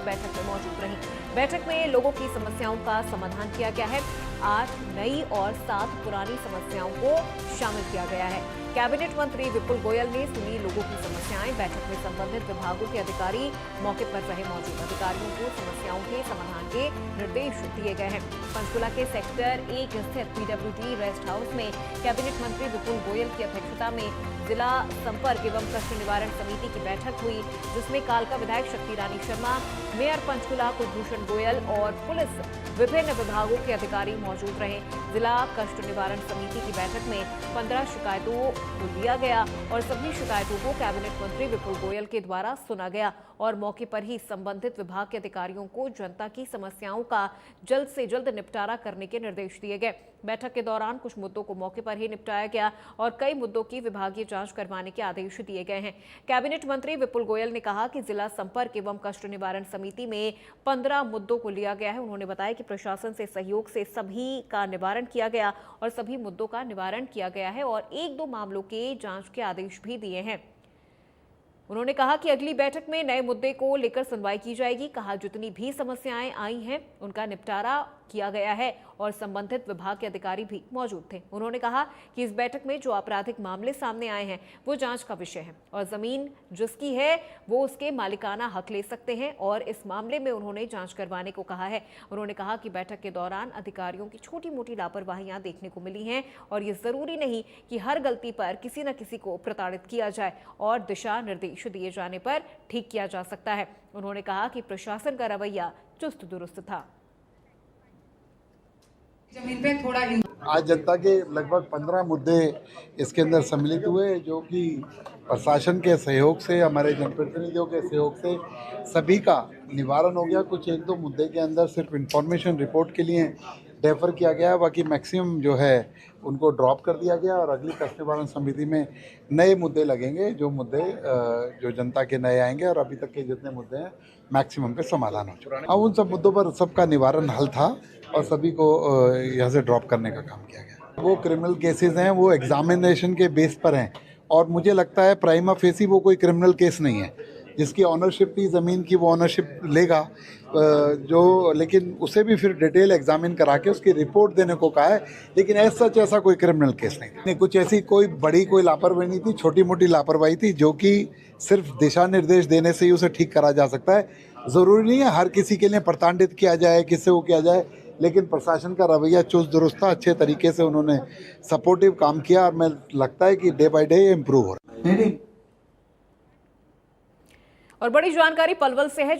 बैठक में मौजूद रहीं। बैठक में लोगों की समस्याओं का समाधान किया गया है। 8 नई और 7 पुरानी समस्याओं को शामिल किया गया है। कैबिनेट मंत्री विपुल गोयल ने सुनी लोगों की समस्याएं। बैठक में संबंधित विभागों के अधिकारी मौके पर रहे मौजूद। अधिकारियों को समस्याओं के समाधान के निर्देश दिए गए हैं। पंचकुला के सेक्टर 1 स्थित पीडब्ल्यूडी रेस्ट हाउस में कैबिनेट मंत्री विपुल गोयल की अध्यक्षता में जिला संपर्क एवं कष्ट निवारण समिति की बैठक हुई, जिसमें कालका विधायक शक्ति रानी शर्मा, मेयर पंचकुला कुलभूषण गोयल और पुलिस विभिन्न विभागों के अधिकारी मौजूद रहे। जिला कष्ट निवारण समिति की बैठक में 15 शिकायतों को लिया गया और सभी शिकायतों को कैबिनेट मंत्री विपुल गोयल के द्वारा सुना गया और मौके पर ही संबंधित विभाग के अधिकारियों को जनता की समस्याओं का जल्द से जल्द निपटारा करने के निर्देश दिए गए। बैठक के दौरान कुछ मुद्दों को मौके पर ही निपटाया गया और कई मुद्दों की विभागीय जांच करवाने के आदेश दिए गए हैं। कैबिनेट मंत्री विपुल गोयल ने कहा कि जिला संपर्क एवं कष्ट निवारण समिति में 15 मुद्दों को लिया गया है। उन्होंने बताया कि प्रशासन से सहयोग से सभी का निवारण किया गया और सभी मुद्दों का निवारण किया गया है और 1-2 मामलों के जांच के आदेश भी दिए हैं। उन्होंने कहा कि अगली बैठक में नए मुद्दे को लेकर सुनवाई की जाएगी। कहा जितनी भी समस्याएं आई हैं उनका निपटारा किया गया है और संबंधित विभाग के अधिकारी भी मौजूद थे। उन्होंने कहा कि इस बैठक में जो आपराधिक मामले सामने आए हैं वो जांच का विषय है और जमीन जिसकी है वो उसके मालिकाना हक ले सकते हैं और इस मामले में उन्होंने जांच करवाने को कहा है। उन्होंने कहा कि बैठक के दौरान अधिकारियों की छोटी मोटी लापरवाहियां देखने को मिली हैं और ये जरूरी नहीं कि हर गलती पर किसी न किसी को प्रताड़ित किया जाए और दिशा निर्देश दिए जाने पर ठीक किया जा सकता है। उन्होंने कहा कि प्रशासन का रवैया चुस्त दुरुस्त था। जमीन पे थोड़ा आज जनता के लगभग 15 मुद्दे इसके अंदर सम्मिलित हुए, जो कि प्रशासन के सहयोग से, हमारे जनप्रतिनिधियों के सहयोग से सभी का निवारण हो गया। कुछ 1-2 मुद्दे के अंदर सिर्फ इंफॉर्मेशन रिपोर्ट के लिए डेफर किया गया, बाकी मैक्सिमम जो है उनको ड्रॉप कर दिया गया और अगली कष्ट निवारण समिति में नए मुद्दे लगेंगे, जो मुद्दे जो जनता के नए आएंगे और अभी तक के जितने मुद्दे हैं मैक्सिमम पे समाधान हो चुका है। अब उन सब मुद्दों पर सबका निवारण हल था और सभी को यहाँ से ड्रॉप करने का काम किया गया। वो क्रिमिनल केसेस हैं, वो एग्जामिनेशन के बेस पर हैं और मुझे लगता है प्राइमा फेसी वो कोई क्रिमिनल केस नहीं है। जिसकी ऑनरशिप थी ज़मीन की वो ऑनरशिप लेगा, जो लेकिन उसे भी फिर डिटेल एग्जामिन करा के उसकी रिपोर्ट देने को कहा है, लेकिन ऐसा कोई क्रिमिनल केस नहीं कुछ ऐसी कोई बड़ी कोई लापरवाही नहीं थी, छोटी मोटी लापरवाही थी जो कि सिर्फ दिशा निर्देश देने से ही उसे ठीक करा जा सकता है। ज़रूरी नहीं है हर किसी के लिए प्रताड़ित किया जाए, किससे वो किया जाए, लेकिन प्रशासन का रवैया चुस्त दुरुस्त था। अच्छे तरीके से उन्होंने सपोर्टिव काम किया और मैं लगता है कि डे बाय डे इम्प्रूव हो रहा है। और बड़ी जानकारी पलवल से है।